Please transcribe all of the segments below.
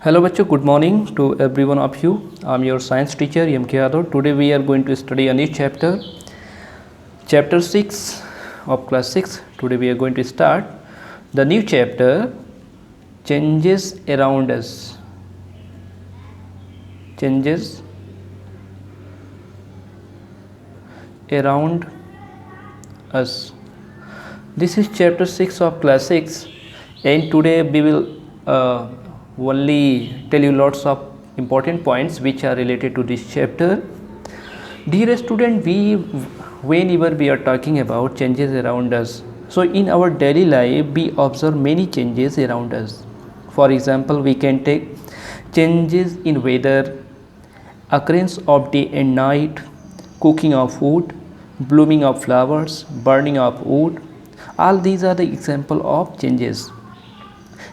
Hello bachcho, good morning to every one of you. I'm your science teacher M K Yadav. Today we are going to study a new chapter, chapter 6 of class 6. Today we are going to start the new chapter, changes around us. Changes around us. This is chapter 6 of class 6, and today we will only tell you lots of important points which are related to this chapter. Dear student, whenever we are talking about changes around us, so in our daily life we observe many changes around us. For example, we can take changes in weather, occurrence of day and night, cooking of food, blooming of flowers, burning of wood. All these are the example of changes.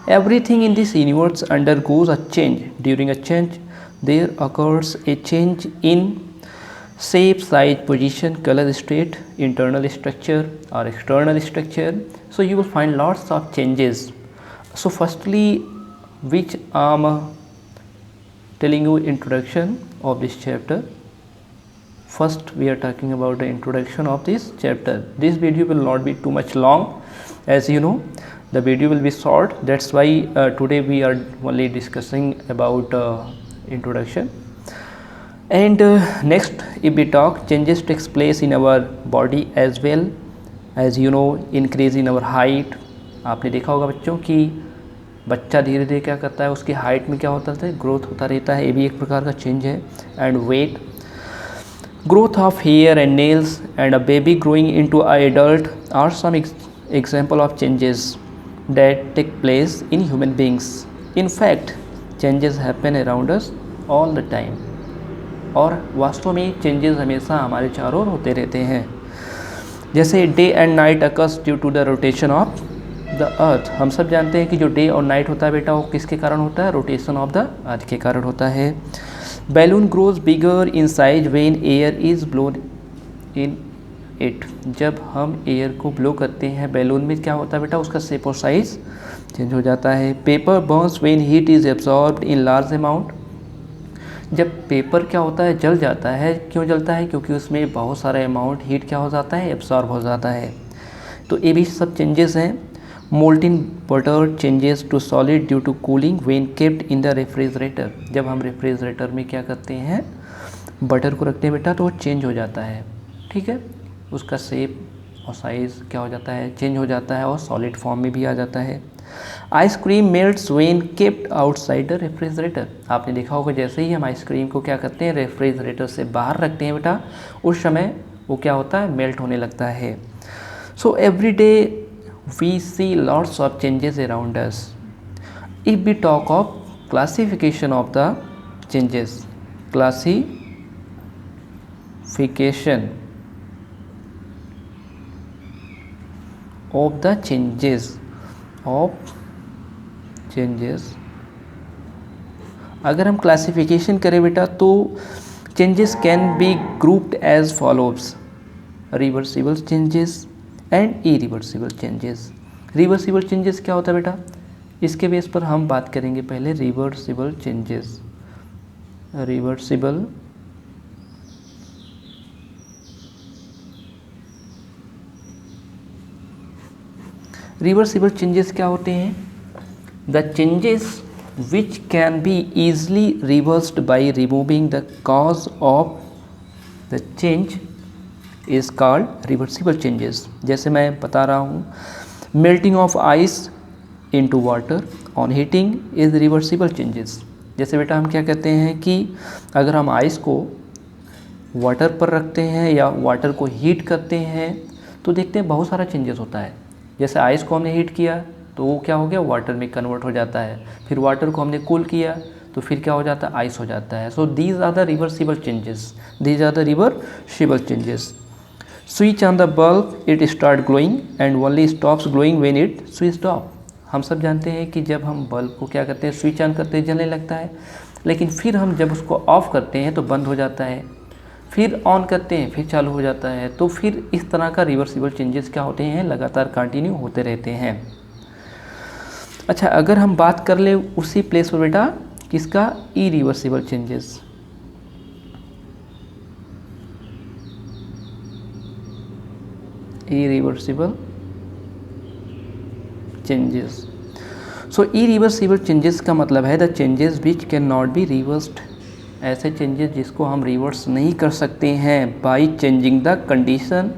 Everything in this universe undergoes a change. During a change, there occurs a change in shape, size, position, color, state, internal structure or external structure. So you will find lots of changes. So firstly, which I'm telling you introduction of this chapter. First we are talking about the introduction of this chapter. This video will not be too much long, as you know the video will be short. That's why today we are only discussing about introduction. And next, if we talk, changes takes place in our body as well. As you know, increase in our height. आपने देखा होगा बच्चों कि बच्चा धीरे धीरे क्या करता है, उसकी हाइट में क्या होता है, ग्रोथ होता रहता है. ये भी एक प्रकार का चेंज है. And weight, growth of hair and nails, and a baby growing into an adult are some example of changes that take place in human beings. In fact, changes happen around us all the time. और वास्तव में changes हमेशा हमारे चारों ओर होते रहते हैं. जैसे day and night occurs due to the rotation of the earth. हम सब जानते हैं कि जो डे और नाइट होता है बेटा, वो किसके कारण होता है, रोटेशन ऑफ द अर्थ के कारण होता है. Balloon grows bigger in size when air is blown in it. जब हम एयर को ब्लो करते हैं बैलून में, क्या होता है बेटा, उसका शेप और साइज चेंज हो जाता है. Paper Burns when heat is absorbed in large amount. जब पेपर क्या होता है, जल जाता है. क्यों जलता है, क्योंकि उसमें बहुत सारा अमाउंट हीट क्या हो जाता है, एब्जॉर्ब हो जाता है. तो ये भी सब चेंजेस हैं. Molten butter changes to solid due to cooling when kept in the refrigerator. जब हम रेफ्रिजरेटर में क्या करते हैं, बटर को रखते हैं बेटा, तो वो चेंज हो जाता है. ठीक है, उसका शेप और साइज़ क्या हो जाता है, चेंज हो जाता है, और सॉलिड फॉर्म में भी आ जाता है. Ice cream melts when kept outside the refrigerator. आपने देखा होगा, जैसे ही हम आइसक्रीम को क्या करते हैं, रेफ्रिजरेटर से बाहर रखते हैं बेटा, उस समय वो क्या होता है, मेल्ट होने लगता है. So every day we see lots of changes around us. If we talk of classification of the changes, classification of the changes अगर हम क्लासिफिकेशन करें बेटा, तो changes can be grouped as follows: reversible changes and irreversible changes. Reversible changes क्या होता है बेटा, इसके बेस पर हम बात करेंगे पहले. रिवर्सिबल चेंजेस, रिवर्सिबल चेंजेस क्या होते हैं? The changes which can be easily reversed by removing the cause of the change is called reversible changes. जैसे मैं बता रहा हूँ, melting of ice into water on heating is reversible changes. जैसे बेटा हम क्या कहते हैं कि अगर हम आइस को वाटर पर रखते हैं या वाटर को हीट करते हैं, तो देखते हैं बहुत सारा चेंजेस होता है. जैसे आइस को हमने हीट किया तो वो क्या हो गया, वाटर में कन्वर्ट हो जाता है. फिर वाटर को हमने कूल किया तो फिर क्या हो जाता है, आइस हो जाता है. So these are the reversible changes. Switch on the bulb, it start glowing and only stops glowing when it switched off. हम सब जानते हैं कि जब हम बल्ब को क्या करते हैं, स्विच ऑन करते हैं, जलने लगता है, लेकिन फिर हम जब उसको ऑफ करते हैं तो बंद हो जाता है, फिर ऑन करते हैं फिर चालू हो जाता है. तो फिर इस तरह का रिवर्सिबल चेंजेस क्या होते हैं, लगातार कंटिन्यू होते रहते हैं. अच्छा, अगर हम बात कर ले उसी प्लेस पर बेटा किसका? Irreversible changes. Irreversible changes. So irreversible changes का मतलब है the changes which can not be reversed, ऐसे चेंजेस जिसको हम रिवर्स नहीं कर सकते हैं बाय चेंजिंग द कंडीशन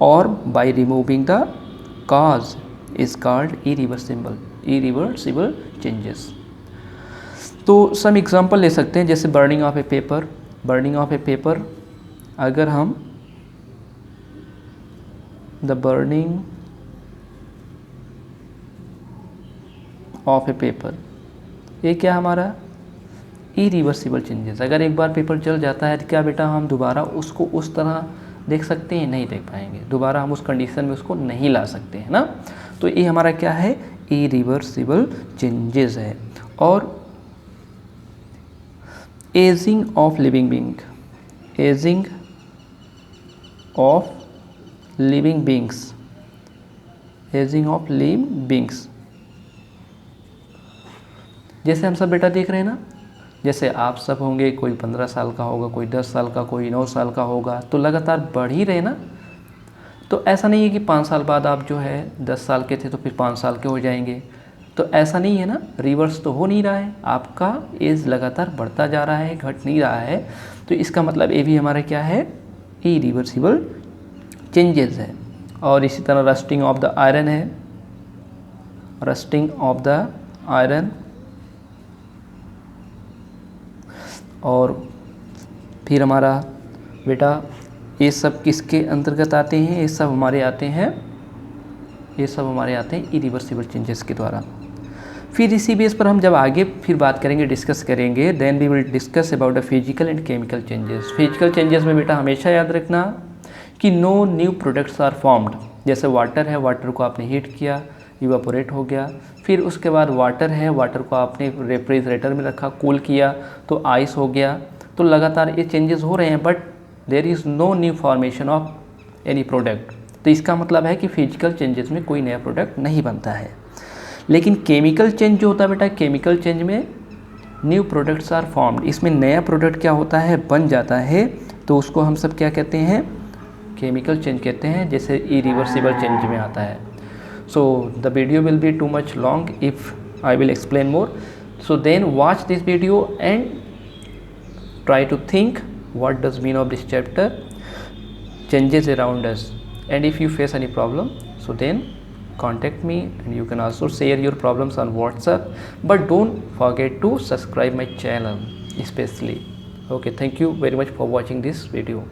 और by removing the cause is called irreversible changes। तो सम एग्जांपल ले सकते हैं, जैसे बर्निंग ऑफ ए पेपर। अगर हम the burning of A paper, ये क्या हमारा इरिवर्सिबल चेंजेस। अगर एक बार पेपर जल जाता है तो क्या बेटा हम दोबारा उसको उस तरह देख सकते हैं? नहीं देख पाएंगे, दोबारा हम उस कंडीशन में उसको नहीं ला सकते हैं ना। तो ये हमारा क्या है? इरिवर्सिबल चेंजेस है। और ageing of living being, ageing of living beings, ageing of living beings, जैसे हम सब बेटा देख रहे हैं ना, जैसे आप सब होंगे, कोई 15 साल का होगा, कोई 10 साल का, कोई 9 साल का होगा, तो लगातार बढ़ ही रहे ना। तो ऐसा नहीं है कि 5 साल बाद आप जो है 10 साल के थे तो फिर 5 साल के हो जाएंगे, तो ऐसा नहीं है ना, रिवर्स तो हो नहीं रहा है, आपका एज लगातार बढ़ता जा रहा है, घट नहीं रहा है। तो इसका मतलब ये भी हमारा क्या है? इरिवर्सिबल चेंजेस है। और इसी तरह रस्टिंग ऑफ द आयरन है, रस्टिंग ऑफ द आयरन। और फिर हमारा बेटा ये सब किसके अंतर्गत आते हैं? ये सब हमारे आते हैं इरिवर्सिबल चेंजेस के द्वारा। फिर इसी बेस पर हम जब आगे फिर बात करेंगे, डिस्कस करेंगे, then we will discuss about the physical and chemical changes. Physical changes में बेटा हमेशा याद रखना कि no new products are formed. जैसे वाटर है, वाटर को आपने हीट किया, इवापोरेट हो गया, फिर उसके बाद वाटर है, वाटर को आपने रेफ्रिजरेटर में रखा, कूल किया तो आइस हो गया। तो लगातार ये चेंजेस हो रहे हैं, but there is no new formation of any product. तो इसका मतलब है कि फिजिकल चेंजेस में कोई नया प्रोडक्ट नहीं बनता है। लेकिन केमिकल चेंज जो होता है बेटा, केमिकल चेंज में न्यू प्रोडक्ट्स आर फॉर्म्ड, इसमें नया प्रोडक्ट क्या होता है? बन जाता है। तो उसको हम सब क्या कहते हैं? केमिकल चेंज कहते हैं, जैसे इरिवर्सिबल चेंज में आता है। So the video will be too much long if I will explain more. So then watch this video and try to think what does mean of this chapter, changes around us. And if you face any problem, so then contact me, and you can also share your problems on WhatsApp. But don't forget to subscribe my channel especially. Okay, thank you very much for watching this video.